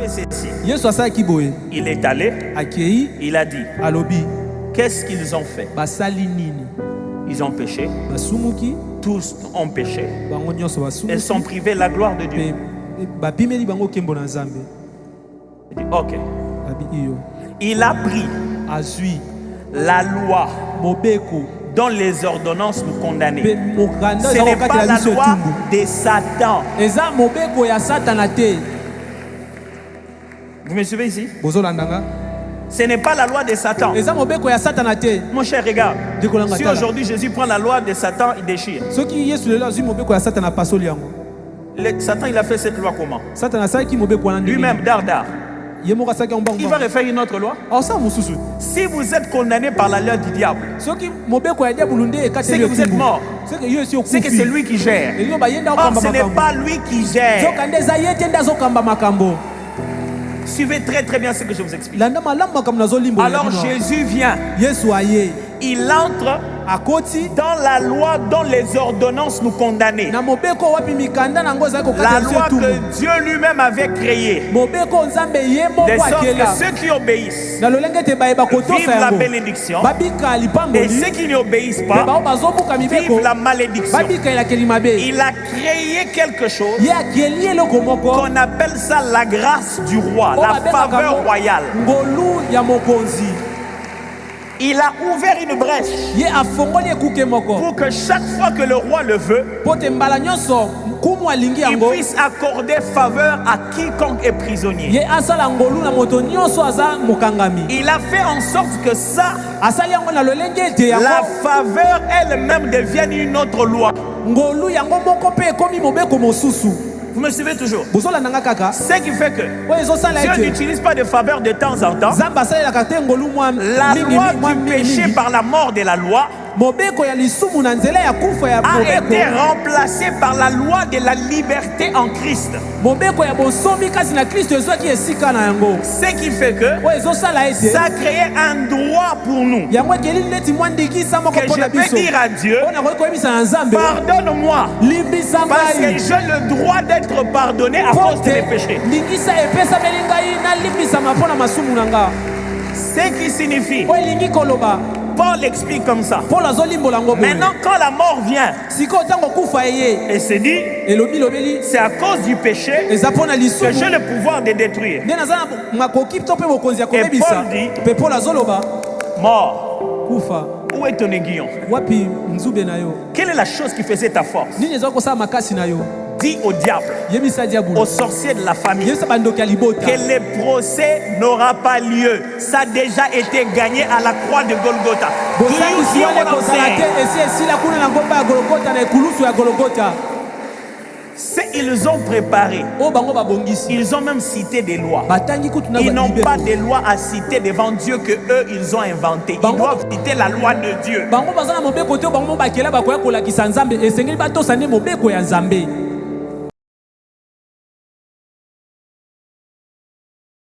fait ceci. Il est allé, il a dit, qu'est-ce qu'ils ont fait? Ils ont péché, tous ont péché, et sont privés de la gloire de Dieu. Il dit, ok. Il a pris la loi dont les ordonnances nous condamnaient. Ce n'est pas la loi de Satan. Vous me suivez ici? Ce n'est pas la loi de Satan. Mon cher, regarde. Si aujourd'hui Jésus prend la loi de Satan, il déchire. Satan, il a fait cette loi comment? Lui-même, Dardar. Il va refaire une autre loi. Si vous êtes condamné par la loi du diable, c'est que vous êtes mort. C'est que c'est lui qui gère. Or, ce n'est pas lui qui gère. Suivez très très bien ce que je vous explique. Alors Jésus vient. Il entre dans la loi dont les ordonnances nous condamnaient. La loi que Dieu lui-même avait créée. De sorte que ceux qui obéissent vivent la bénédiction. Et ceux qui n'obéissent pas vivent la malédiction. Il a créé quelque chose qu'on appelle ça la grâce du roi, la faveur royale. Il a ouvert une brèche pour que chaque fois que le roi le veut, il puisse accorder faveur à quiconque est prisonnier. Il a fait en sorte que ça, la faveur elle-même devienne une autre loi. Vous me suivez toujours? Ce qui fait que Dieu n'utilise pas de faveur de temps en temps. La loi du péché par la mort de la loi a été remplacée par la loi de la liberté en Christ. Ce qui fait que ça a créé un droit pour nous. Que je peux dire à Dieu, pardonne-moi, parce que j'ai le droit d'être pardonné à cause de mes péchés. Ce qui signifie, Paul explique comme ça. Maintenant, quand la mort vient, et se dit, c'est à cause du péché que j'ai le pouvoir de détruire. Et Paul dit, mort, où est ton aiguillon? Quelle est la chose qui faisait ta force? Dis au diable, aux sorciers de la famille, que le procès n'aura pas lieu. Ça a déjà été gagné à la croix de Golgotha. Ils ont préparé. Ils ont même cité des lois. Ils n'ont pas de lois à citer devant Dieu que eux ils ont inventé. Ils doivent citer la loi de Dieu.